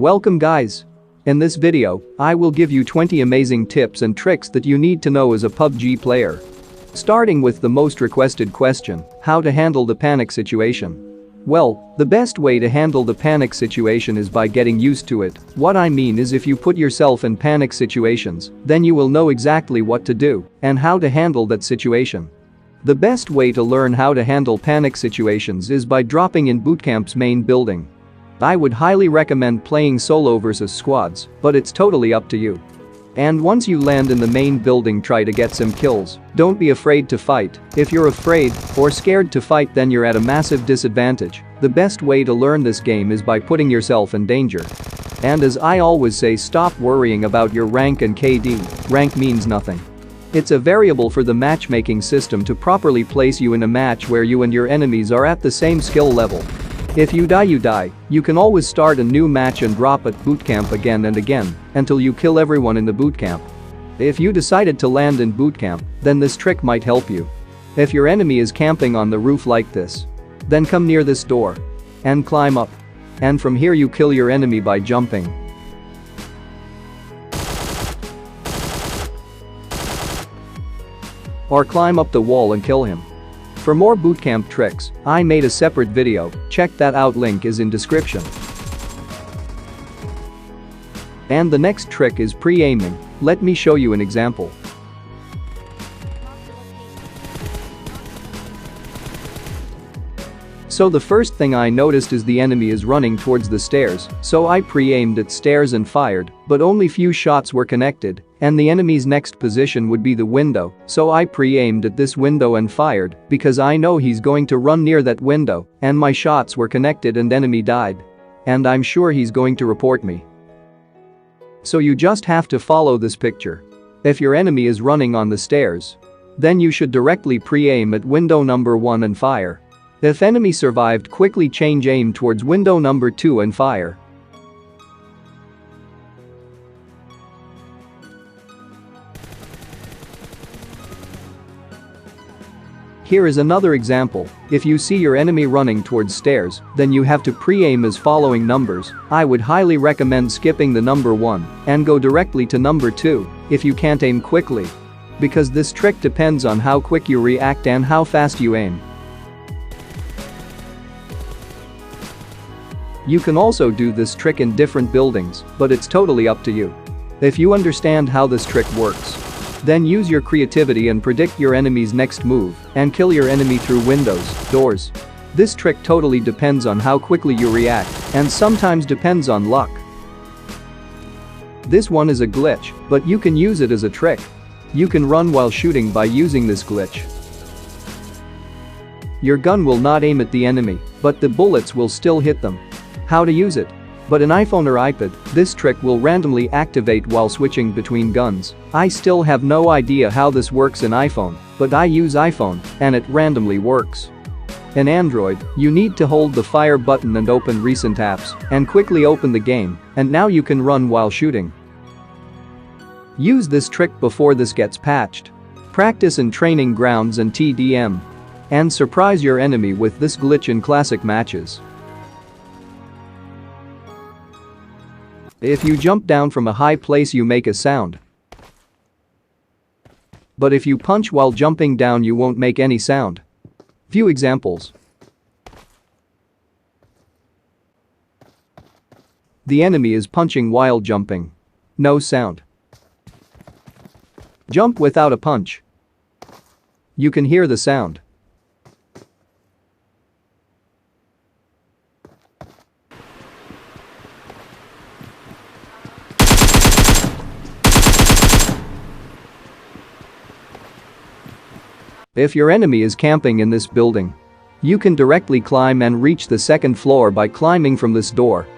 Welcome guys. In this video, I will give you 20 amazing tips and tricks that you need to know as a PUBG player. Starting with the most requested question, how to handle the panic situation. Well, the best way to handle the panic situation is by getting used to it. What I mean is if you put yourself in panic situations, then you will know exactly what to do and how to handle that situation. The best way to learn how to handle panic situations is by dropping in bootcamp's main building. I would highly recommend playing solo versus squads, but it's totally up to you. And once you land in the main building, try to get some kills. Don't be afraid to fight. If you're afraid or scared to fight, then you're at a massive disadvantage. The best way to learn this game is by putting yourself in danger. And as I always say, stop worrying about your rank and KD. Rank means nothing. It's a variable for the matchmaking system to properly place you in a match where you and your enemies are at the same skill level. If you die, you die. You can always start a new match and drop at bootcamp again and again until you kill everyone in the bootcamp. If you decided to land in bootcamp, then this trick might help you. If your enemy is camping on the roof like this, then come near this door and climb up. And from here you kill your enemy by jumping. Or climb up the wall and kill him. For more bootcamp tricks, I made a separate video, check that out, link is in description. And the next trick is pre-aiming. Let me show you an example. So the first thing I noticed is the enemy is running towards the stairs, so I pre-aimed at stairs and fired, but only few shots were connected, and the enemy's next position would be the window, so I pre-aimed at this window and fired, because I know he's going to run near that window, and my shots were connected and enemy died. And I'm sure he's going to report me. So you just have to follow this picture. If your enemy is running on the stairs, then you should directly pre-aim at window number 1 and fire. If enemy survived, quickly change aim towards window number 2 and fire. Here is another example. If you see your enemy running towards stairs, then you have to pre-aim as following numbers. I would highly recommend skipping the number 1 and go directly to number 2 if you can't aim quickly. Because this trick depends on how quick you react and how fast you aim. You can also do this trick in different buildings, but it's totally up to you. If you understand how this trick works, then use your creativity and predict your enemy's next move and kill your enemy through windows, doors. This trick totally depends on how quickly you react and sometimes depends on luck. This one is a glitch, but you can use it as a trick. You can run while shooting by using this glitch. Your gun will not aim at the enemy, but the bullets will still hit them. How to use it? But in iPhone or iPad, this trick will randomly activate while switching between guns. I still have no idea how this works in iPhone, but I use iPhone, and it randomly works. In Android, you need to hold the fire button and open recent apps, and quickly open the game, and now you can run while shooting. Use this trick before this gets patched. Practice in training grounds and TDM. And surprise your enemy with this glitch in classic matches. If you jump down from a high place, you make a sound. But if you punch while jumping down, you won't make any sound. Few examples. The enemy is punching while jumping. No sound. Jump without a punch. You can hear the sound. If your enemy is camping in this building, you can directly climb and reach the second floor by climbing from this door.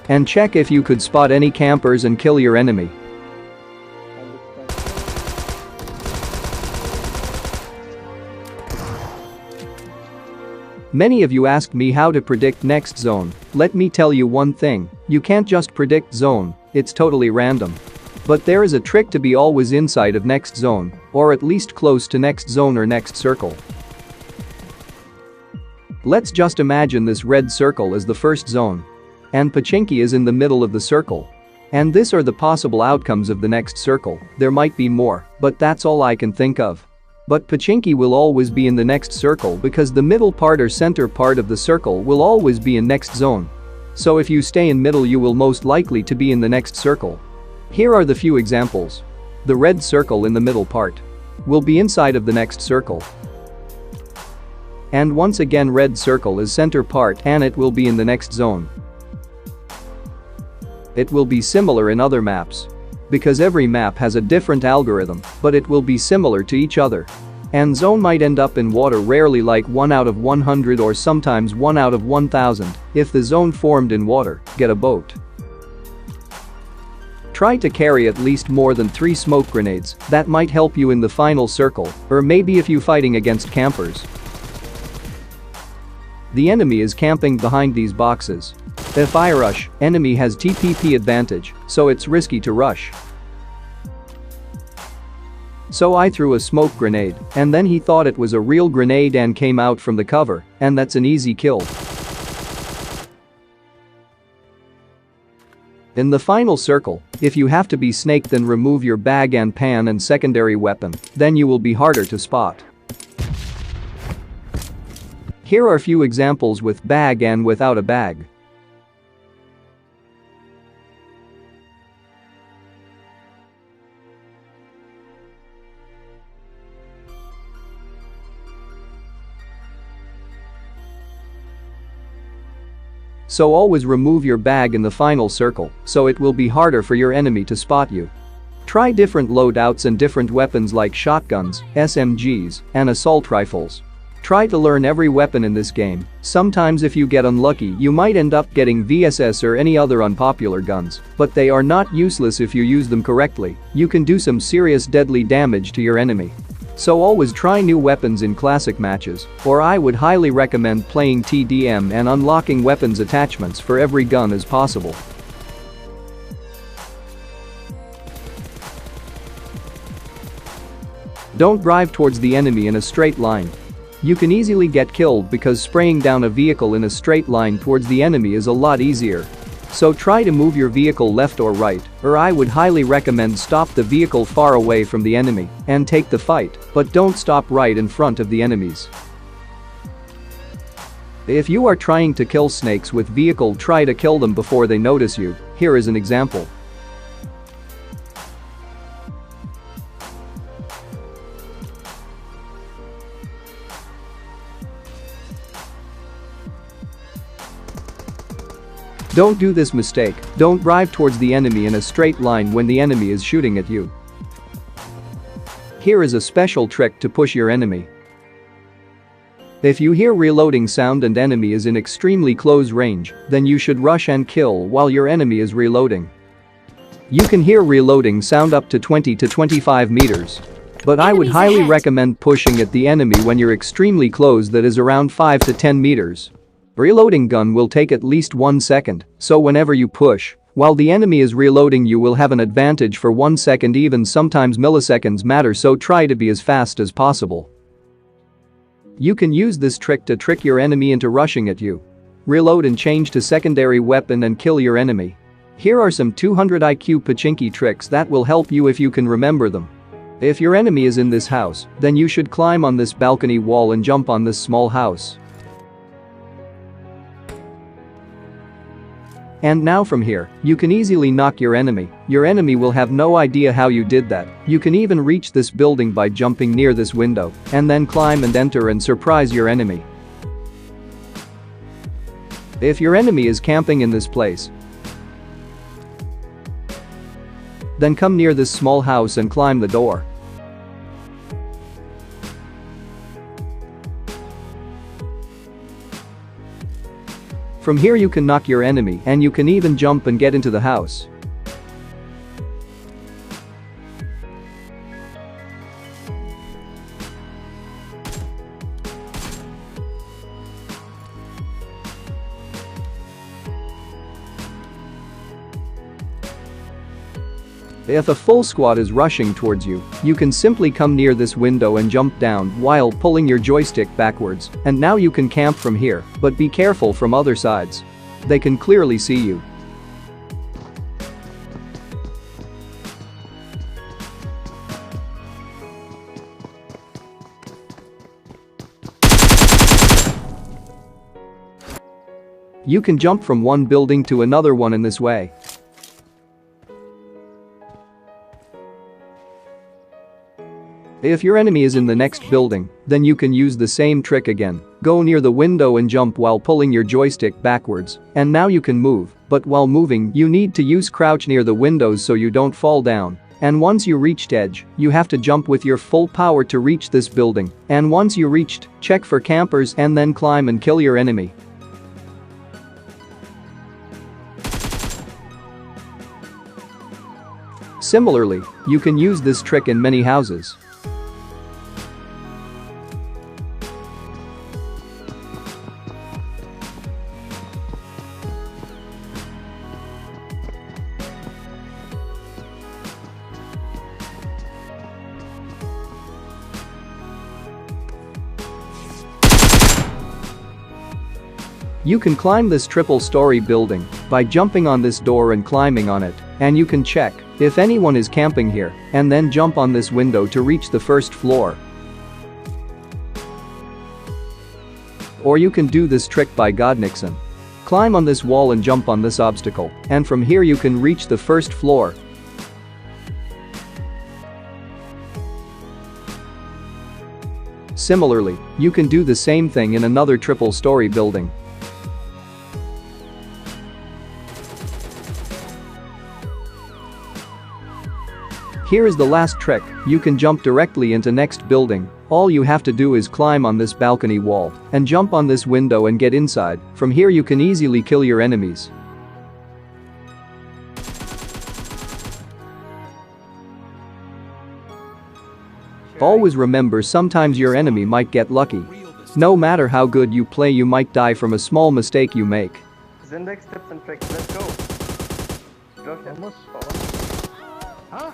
And check if you could spot any campers and kill your enemy. Many of you asked me how to predict next zone. Let me tell you one thing, you can't just predict zone, it's totally random. But there is a trick to be always inside of next zone, or at least close to next zone or next circle. Let's just imagine this red circle as the first zone. And pachinki is in the middle of the circle. And these are the possible outcomes of the next circle. There might be more, but that's all I can think of. But pachinki will always be in the next circle because the middle part or center part of the circle will always be in next zone. So if you stay in middle you will most likely to be in the next circle. Here are the few examples. The red circle in the middle part will be inside of the next circle. And once again red circle is center part and it will be in the next zone. It will be similar in other maps. Because every map has a different algorithm, but it will be similar to each other. And zone might end up in water rarely like 1 out of 100 or sometimes 1 out of 1000. If the zone formed in water, get a boat. Try to carry at least more than 3 smoke grenades, that might help you in the final circle, or maybe if you fighting against campers. The enemy is camping behind these boxes. If I rush, enemy has TPP advantage, so it's risky to rush. So I threw a smoke grenade, and then he thought it was a real grenade and came out from the cover, and that's an easy kill. In the final circle, if you have to be snake then remove your bag and pan and secondary weapon, then you will be harder to spot. Here are few examples with bag and without a bag. So always remove your bag in the final circle, so it will be harder for your enemy to spot you. Try different loadouts and different weapons like shotguns, SMGs, and assault rifles. Try to learn every weapon in this game. Sometimes if you get unlucky you might end up getting VSS or any other unpopular guns, but they are not useless if you use them correctly. You can do some serious deadly damage to your enemy. So always try new weapons in classic matches, or I would highly recommend playing TDM and unlocking weapons attachments for every gun as possible. Don't drive towards the enemy in a straight line. You can easily get killed because spraying down a vehicle in a straight line towards the enemy is a lot easier. So try to move your vehicle left or right, or I would highly recommend stop the vehicle far away from the enemy and take the fight, but don't stop right in front of the enemies. If you are trying to kill snakes with vehicle, try to kill them before they notice you. Here is an example. Don't do this mistake. Don't drive towards the enemy in a straight line when the enemy is shooting at you. Here is a special trick to push your enemy. If you hear reloading sound and enemy is in extremely close range, then you should rush and kill while your enemy is reloading. You can hear reloading sound up to 20 to 25 meters. But I would highly recommend pushing at the enemy when you're extremely close, that is around 5 to 10 meters. Reloading gun will take at least 1 second, so whenever you push, while the enemy is reloading you will have an advantage for 1 second, even sometimes milliseconds matter, so try to be as fast as possible. You can use this trick to trick your enemy into rushing at you. Reload and change to secondary weapon and kill your enemy. Here are some 200 IQ pachinki tricks that will help you if you can remember them. If your enemy is in this house, then you should climb on this balcony wall and jump on this small house. And now from here, you can easily knock your enemy. Your enemy will have no idea how you did that. You can even reach this building by jumping near this window, and then climb and enter and surprise your enemy. If your enemy is camping in this place, then come near this small house and climb the door. From here you can knock your enemy and you can even jump and get into the house. If a full squad is rushing towards you, you can simply come near this window and jump down while pulling your joystick backwards, and now you can camp from here, but be careful from other sides. They can clearly see you. You can jump from one building to another one in this way. If your enemy is in the next building, then you can use the same trick again. Go near the window and jump while pulling your joystick backwards, and now you can move, but while moving you need to use crouch near the windows so you don't fall down. And once you reached edge, you have to jump with your full power to reach this building, and once you reached, check for campers and then climb and kill your enemy. Similarly, you can use this trick in many houses. You can climb this triple-story building by jumping on this door and climbing on it, and you can check if anyone is camping here, and then jump on this window to reach the first floor. Or you can do this trick by Godnixon. Climb on this wall and jump on this obstacle, and from here you can reach the first floor. Similarly, you can do the same thing in another triple-story building. Here is the last trick. You can jump directly into next building. All you have to do is climb on this balcony wall and jump on this window and get inside. From here you can easily kill your enemies. Always remember, sometimes your enemy might get lucky. No matter how good you play, you might die from a small mistake you make. Zindex tips and tricks, let's go. Huh?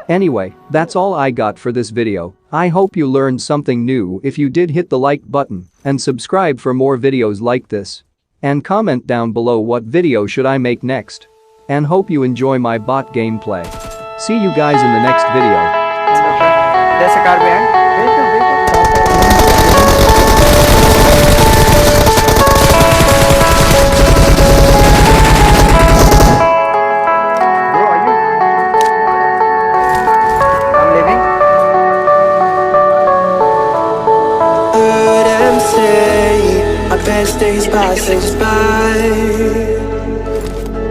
Anyway, that's all I got for this video. I hope you learned something new. If you did, hit the like button and subscribe for more videos like this. And comment down below what video should I make next. And hope you enjoy my bot gameplay. See you guys in the next video. There's a car behind. Best days passing by,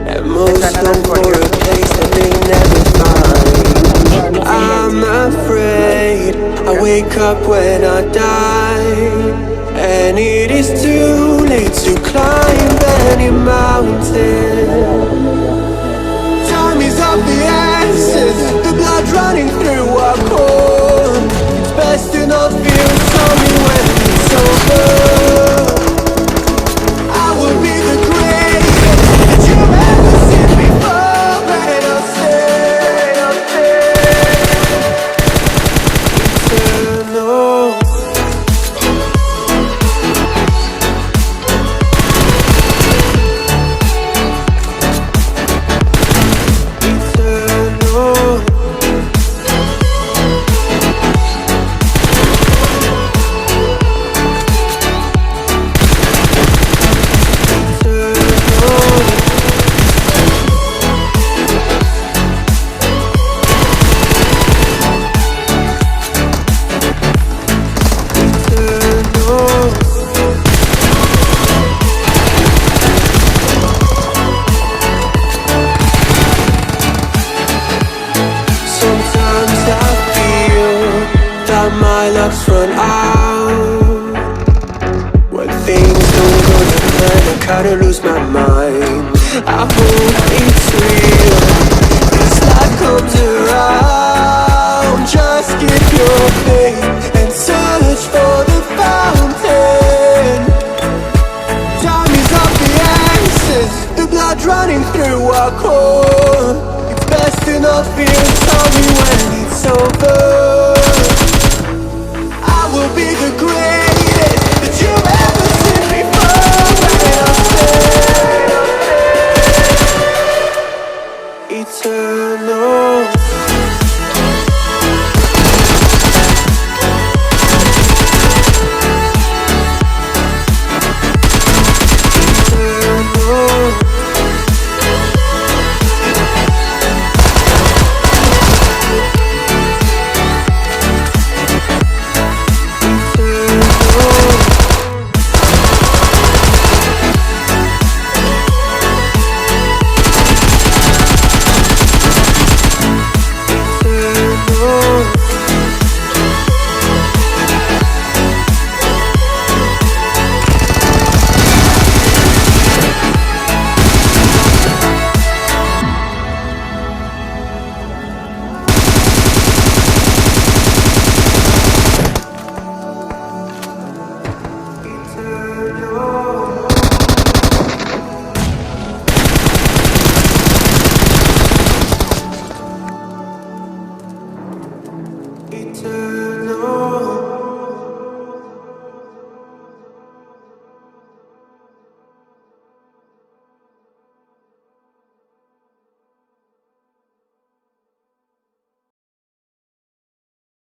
and most long for a place that they never find. I'm afraid I wake up when I die, and it is too late to climb any mountain. Time is of the essence, the blood running through our core. It's best to not feel sorry when it's over. Will be the greatest that you've ever seen before, and I'll say eternal. My luck's run out. When things don't go to plan, I kinda lose my mind. I hope it's real. This life comes around. Just give your faith and search for the fountain. Time is of the essence, the blood running through our core. It's better fast enough here. Tell me when it's over. I will be the greatest.